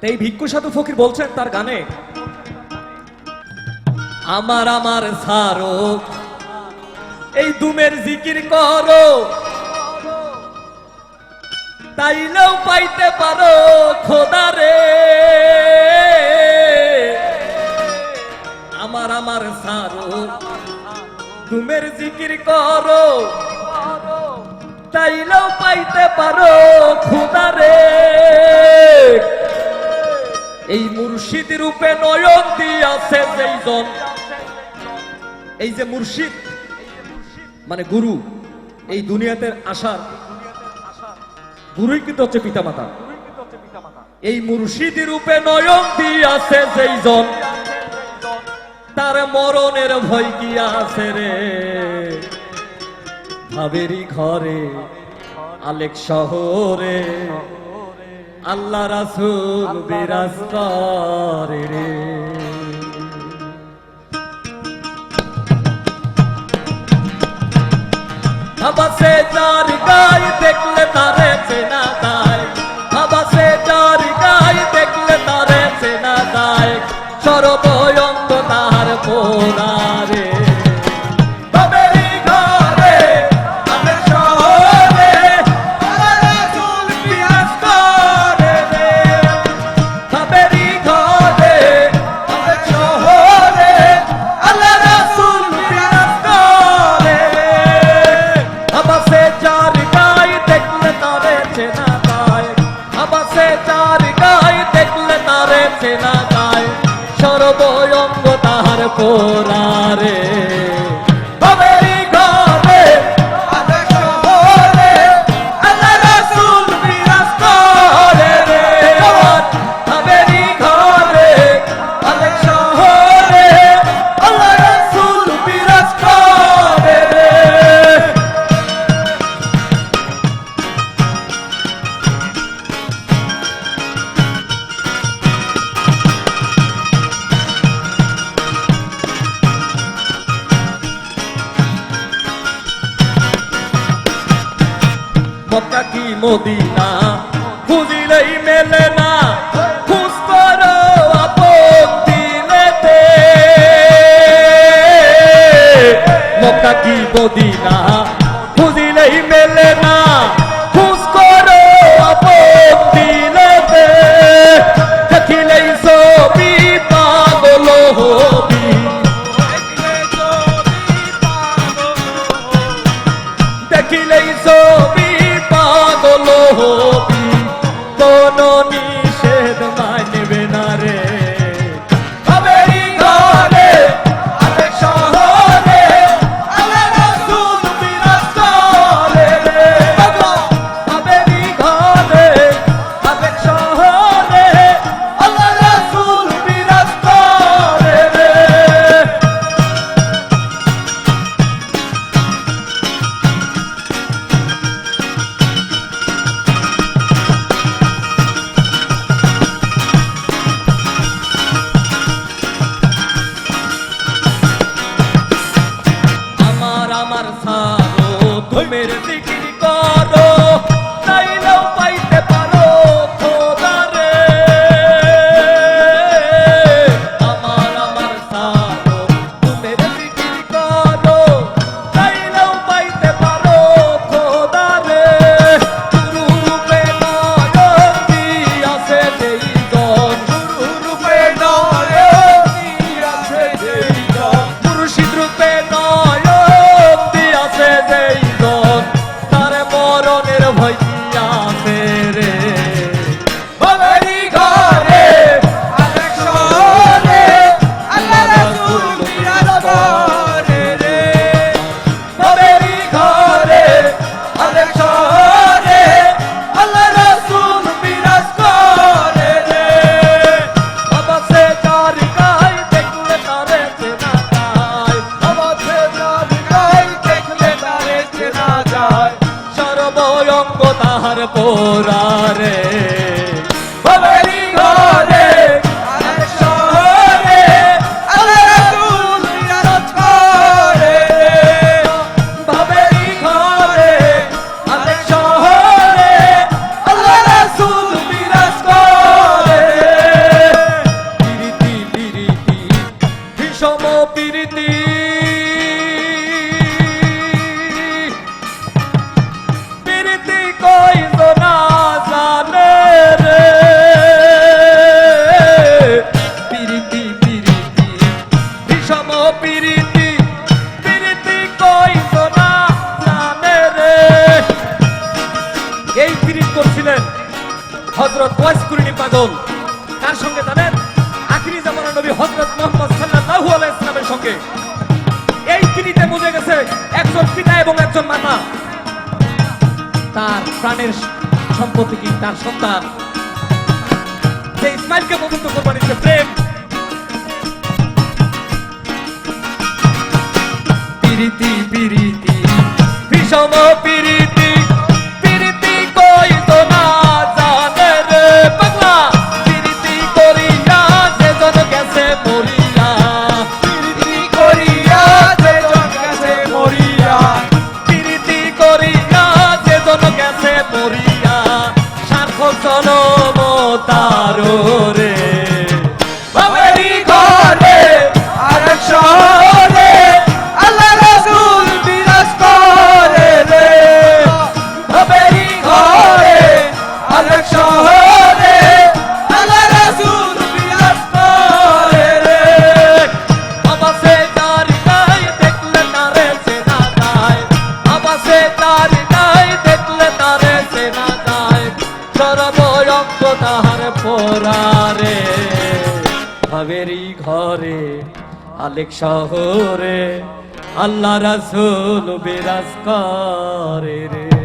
এই ভিক্ষু সাধু ফকির বলছেন তার গানে, আমার আমার সারো এই দুমের জিকির করো, তাইলেও পাইতে পারো খোদারে। আমার আমার সারো দুমের জিকির করো, তাইলেও পাইতে পারো খোদারে। এই মুর্শিদ রূপে নয়ন দিয়াছে যেইজন, এই যে মুর্শিদ মানে গুরু, এই দুনিয়াতে আসার গুরুই কিন্তু হচ্ছে পিতামাতা। এই মুর্শিদ রূপে নয়ন দিয়াছে যেইজন, তার মরণের ভয় কি আছে রে। ভাবেরি ঘরে আলেক শহরে আল্লাহ রাসূল বিরাজ করে রে। আবাসে যার গায়ে দেখলে তারে চেনা যায়, আবাসে যার গায়ে দেখলে তারে চেনা যায়, সর্বয়ঙ্গ তার পোড়ারে। সর্বয়ঙ্গ তাহার পোড়ারে। মক্কা কি মদিনা খুঁজিলেই মেলে না, খুঁজ করো আপন দিলেতে। মক্কা কি মদিনা খুঁজিলেই মেলে না, খুঁজ করো আপন দিলেতে। দেখিলেই ছবি পাগল হবি, দেখিলেই ছবি পাগল হবি, কোন নিষেধ মানবে না রে। ভাবেরি ঘরে আলেক শহরে আল্লাহ রাসূল ওয়াজ করিনি পাগল কার সঙ্গে জানেন আখিরি জামানার নবী হযরত মুহাম্মদ সাল্লাল্লাহু আলাইহি ওয়াসাল্লামের সঙ্গে এই তিনিতে বুঝে গেছে একজন পিতা এবং একজন মাতা তার প্রাণের সম্পত্তি কি তার সন্তান যে ইসমাইলকে পর্যন্ত কোরবানি দিতে প্রেম পিরিতি পিরিতি বিষম পিরিতি পিরিতি কই তো না জানে রে পাগলা পিরিতি করিয়া যে জন গেছে মরিয়া পিরিতি করিয়া যে জন গেছে মরিয়া পিরিতি করিয়া যে জন গেছে মরিয়া সার্থক জনম তারো রে বাবেরি ঘরে আরেক শহরে আল্লাহ রাসূল বিরাজ করে রে বাবেরি ঘরে আরেক শহরে আল্লাহ রাসূল বিরাজ করে রে আবাসে তার গায় দেখলে তারে চেনা যায় আবাসে তার গায় দেখলে তারে চেনা যায় সর্বরঙ্গ তাহার পোরারে ভাবেরি ঘরে আলেক শহরে আল্লাহ রাসূল বিরাজ করে রে